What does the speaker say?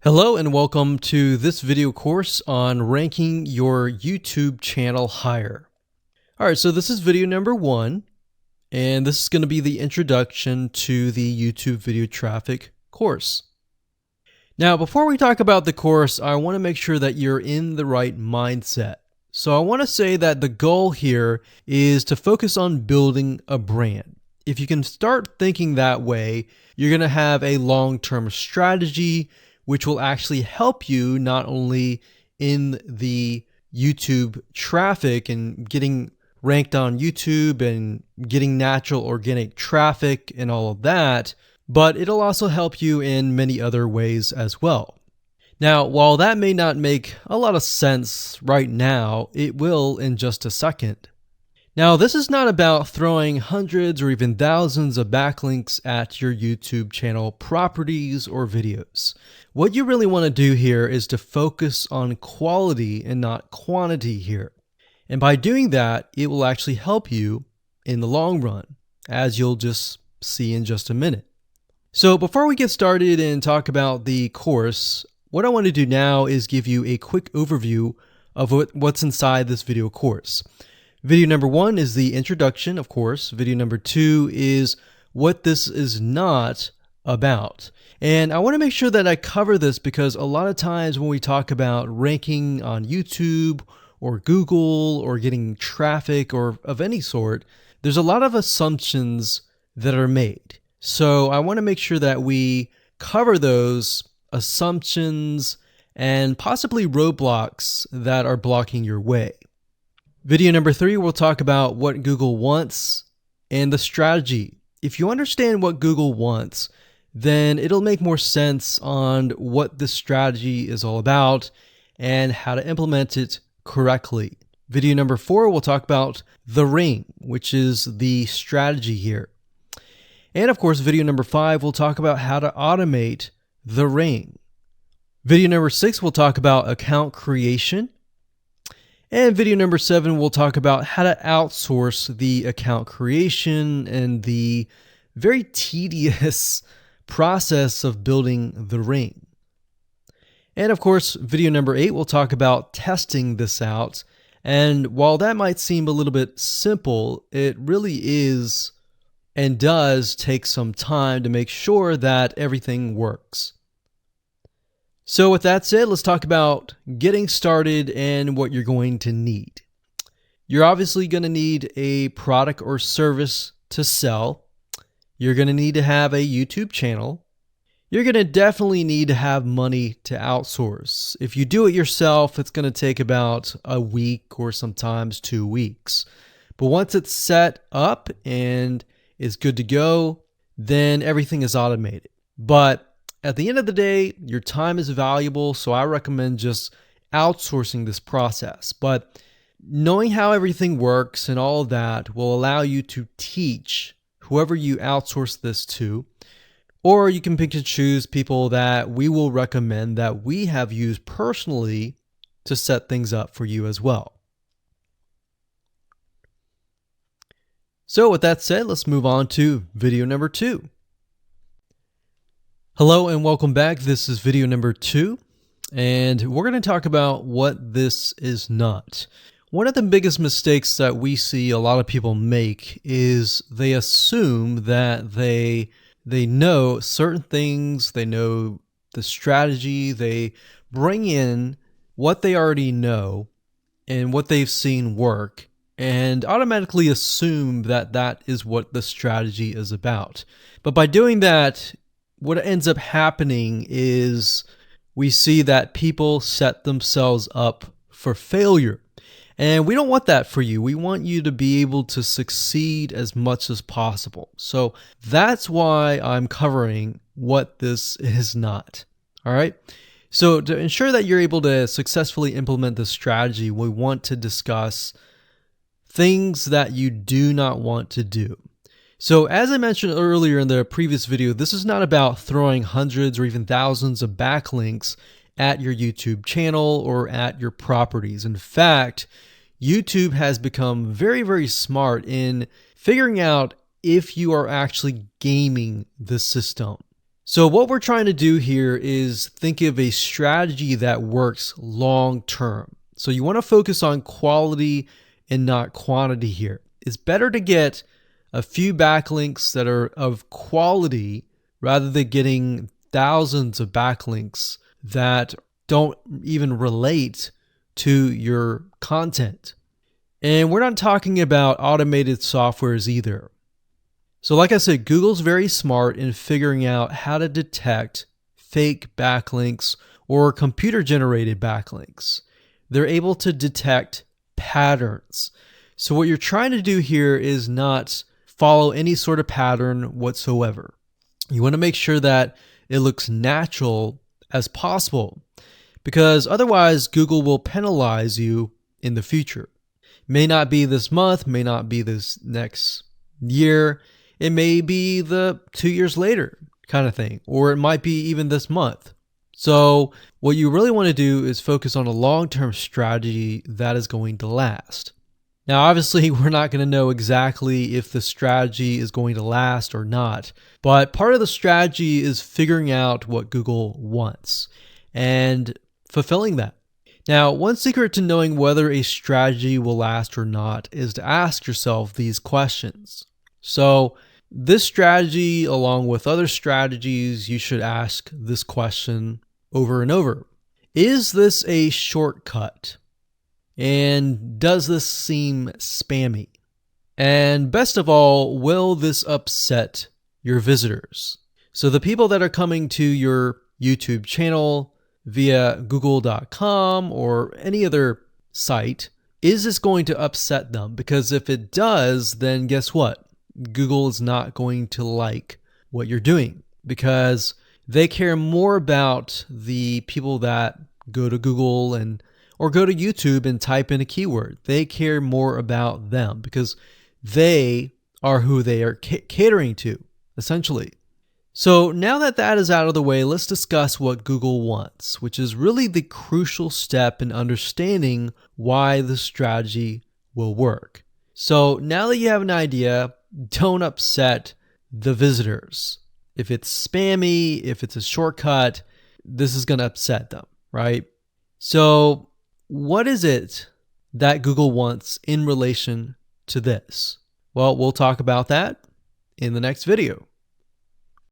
Hello and welcome to this video course on ranking your YouTube channel higher. All right, so this is video number 1, and this is going to be the introduction to the YouTube video traffic course. Now, before we talk about the course, I want to make sure that you're in the right mindset. So I want to say that the goal here is to focus on building a brand. If you can start thinking that way, you're going to have a long-term strategy which will actually help you not only in the YouTube traffic and getting ranked on YouTube and getting natural organic traffic and all of that, but it'll also help you in many other ways as well. Now, while that may not make a lot of sense right now, it will in just a second. Now, this is not about throwing hundreds or even thousands of backlinks at your YouTube channel properties or videos. What you really want to do here is to focus on quality and not quantity here. And by doing that, it will actually help you in the long run, as you'll just see in just a minute. So before we get started and talk about the course, what I want to do now is give you a quick overview of what's inside this video course. Video number 1 is the introduction, of course. Video number 2 is what this is not about. And I want to make sure that I cover this because a lot of times when we talk about ranking on YouTube or Google or getting traffic or of any sort, there's a lot of assumptions that are made. So I want to make sure that we cover those assumptions and possibly roadblocks that are blocking your way. Video number 3, we'll talk about what Google wants and the strategy. If you understand what Google wants, then it'll make more sense on what this strategy is all about and how to implement it correctly. Video number 4, we'll talk about the ring, which is the strategy here. And of course, video number 5, we'll talk about how to automate the ring. Video number 6, we'll talk about account creation. And video number 7, we'll talk about how to outsource the account creation and the very tedious process of building the ring. And of course, video number 8, we'll talk about testing this out. And while that might seem a little bit simple, it really is and does take some time to make sure that everything works. So with that said, let's talk about getting started and what you're going to need. You're obviously going to need a product or service to sell. You're going to need to have a YouTube channel. You're going to definitely need to have money to outsource. If you do it yourself, it's going to take about a week or sometimes 2 weeks. But once it's set up and is good to go, then everything is automated. But at the end of the day, your time is valuable, so I recommend just outsourcing this process. But knowing how everything works and all of that will allow you to teach whoever you outsource this to, or you can pick and choose people that we will recommend that we have used personally to set things up for you as well. So with that said, let's move on to video number 2. Hello and welcome back. This is video number 2, and we're going to talk about what this is not. One of the biggest mistakes that we see a lot of people make is they assume that they know certain things, they know the strategy, they bring in what they already know and what they've seen work, and automatically assume that that is what the strategy is about. But by doing that, what ends up happening is we see that people set themselves up for failure. And we don't want that for you. We want you to be able to succeed as much as possible. So that's why I'm covering what this is not. All right. So to ensure that you're able to successfully implement this strategy, we want to discuss things that you do not want to do. So as I mentioned earlier in the previous video, this is not about throwing hundreds or even thousands of backlinks at your YouTube channel or at your properties. In fact, YouTube has become very, very smart in figuring out if you are actually gaming the system. So what we're trying to do here is think of a strategy that works long term. So you want to focus on quality and not quantity here. It's better to get a few backlinks that are of quality rather than getting thousands of backlinks that don't even relate to your content. And we're not talking about automated softwares either. So like I said, Google's very smart in figuring out how to detect fake backlinks or computer-generated backlinks. They're able to detect patterns. So what you're trying to do here is not follow any sort of pattern whatsoever. You want to make sure that it looks natural as possible, because otherwise Google will penalize you in the future. May not be this month, may not be this next year. It may be the 2 years later kind of thing, or it might be even this month. So what you really want to do is focus on a long-term strategy that is going to last. Now, obviously, we're not going to know exactly if the strategy is going to last or not, but part of the strategy is figuring out what Google wants and fulfilling that. Now, one secret to knowing whether a strategy will last or not is to ask yourself these questions. So this strategy, along with other strategies, you should ask this question over and over. Is this a shortcut? And does this seem spammy? And best of all, will this upset your visitors? So the people that are coming to your YouTube channel via google.com or any other site, is this going to upset them? Because if it does, then guess what? Google is not going to like what you're doing, because they care more about the people that go to Google or go to YouTube and type in a keyword. They care more about them because they are who they are catering to, essentially. So now that that is out of the way, let's discuss what Google wants, which is really the crucial step in understanding why the strategy will work. So now that you have an idea, don't upset the visitors. If it's spammy, if it's a shortcut, this is going to upset them, right? So what is it that Google wants in relation to this? Well, we'll talk about that in the next video.